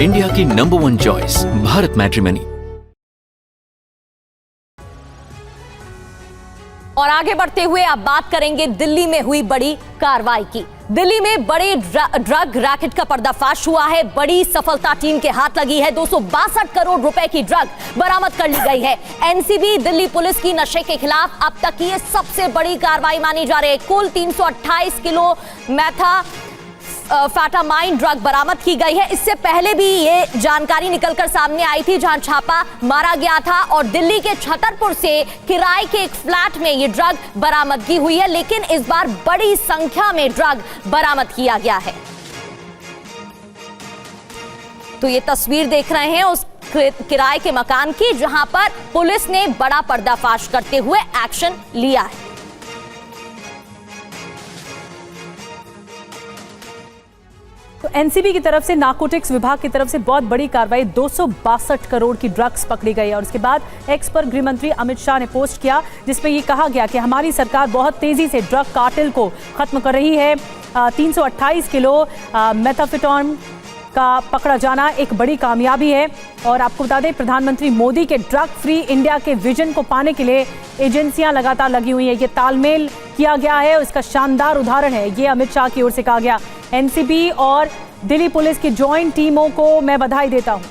India की number 1 choice Bharat matrimony. और आगे बढ़ते हुए अब बात करेंगे दिल्ली में हुई बड़ी कार्रवाई की। दिल्ली में बड़े ड्रग रैकेट का पर्दाफाश हुआ है। बड़ी सफलता टीम के हाथ लगी है। 262 करोड़ रुपए की ड्रग बरामद कर ली गई है। एनसीबी दिल्ली पुलिस की नशे के खिलाफ अब तक की ये सबसे बड़ी कार्रवाई मानी जा रही है। कुल 328 किलो मेथाफेटामाइन ड्रग बरामद की गई है। इससे पहले भी ये जानकारी निकलकर सामने आई थी जहां छापा मारा गया था और दिल्ली के छतरपुर से किराए के एक फ्लैट में ये ड्रग बरामदगी हुई है, लेकिन इस बार बड़ी संख्या में ड्रग बरामद किया गया है। तो ये तस्वीर देख रहे हैं उस किराए के मकान की जहां पर पुलिस ने बड़ा पर्दाफाश करते हुए एक्शन लिया है। तो एनसीबी की तरफ से नारकोटिक्स विभाग की तरफ से बहुत बड़ी कार्रवाई, 262 करोड़ की ड्रग्स पकड़ी गई। और उसके बाद एक्स पर गृह मंत्री अमित शाह ने पोस्ट किया जिसमें ये कहा गया कि हमारी सरकार बहुत तेजी से ड्रग कार्टेल को खत्म कर रही है। 328 किलो मेथाफेटामाइन का पकड़ा जाना एक बड़ी कामयाबी है। और आपको बता दें, प्रधानमंत्री मोदी के ड्रग फ्री इंडिया के विजन को पाने के लिए एजेंसियां लगातार लगी हुई है। ये तालमेल किया गया है, इसका शानदार उदाहरण है। ये अमित शाह की ओर से कहा गया। एनसीबी और दिल्ली पुलिस की जॉइंट टीमों को मैं बधाई देता हूं।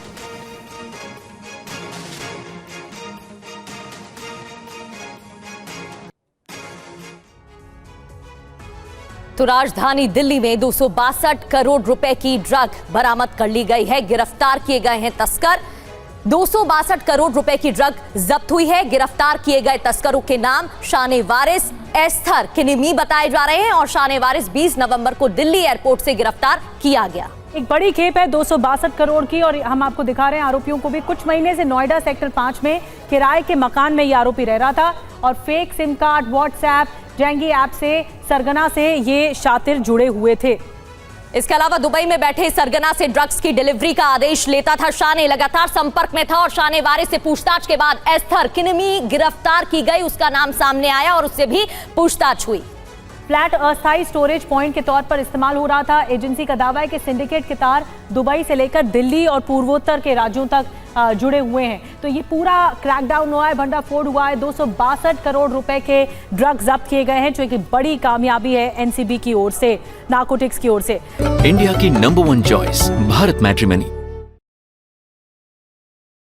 तो राजधानी दिल्ली में 262 करोड़ रुपए की ड्रग बरामद कर ली गई है। गिरफ्तार किए गए हैं तस्कर। 262 करोड़ रुपए की ड्रग जब्त हुई है। गिरफ्तार किए गए तस्करों के नाम शान वारिस, एस्थर किनिमी बताए जा रहे हैं और शान वारिस 20 नवंबर को दिल्ली एयरपोर्ट से गिरफ्तार किया गया। एक बड़ी खेप है 262 करोड़ की। और हम आपको दिखा रहे हैं आरोपियों को भी। कुछ महीने से नोएडा सेक्टर 5 में किराए के मकान में ये आरोपी रह रहा था और fake SIM card, WhatsApp, Zangi app से सरगना से ये शातिर जुड़े हुए थे। इसके अलावा दुबई में बैठे सरगना से ड्रग्स की डिलीवरी का आदेश लेता था। शाने लगातार संपर्क में था और शाने वारिस से पूछताछ के बाद एस्थर किनिमी गिरफ्तार की गई। उसका नाम सामने आया और उससे भी पूछताछ हुई। फ्लैट अस्थायी स्टोरेज पॉइंट के तौर पर इस्तेमाल हो रहा था। एजेंसी का दावा है कि सिंडिकेट के तार दुबई से लेकर दिल्ली और पूर्वोत्तर के राज्यों तक जुड़े हुए हैं। तो ये पूरा क्रैकडाउन हुआ है, भंडाफोड़ हुआ है। 262 करोड़ रुपए के ड्रग्स जब्त किए गए हैं, जो एक बड़ी कामयाबी है एनसीबी की ओर से, नारकोटिक्स की ओर से। इंडिया की नंबर 1 चॉइस भारत मैट्रिमनी।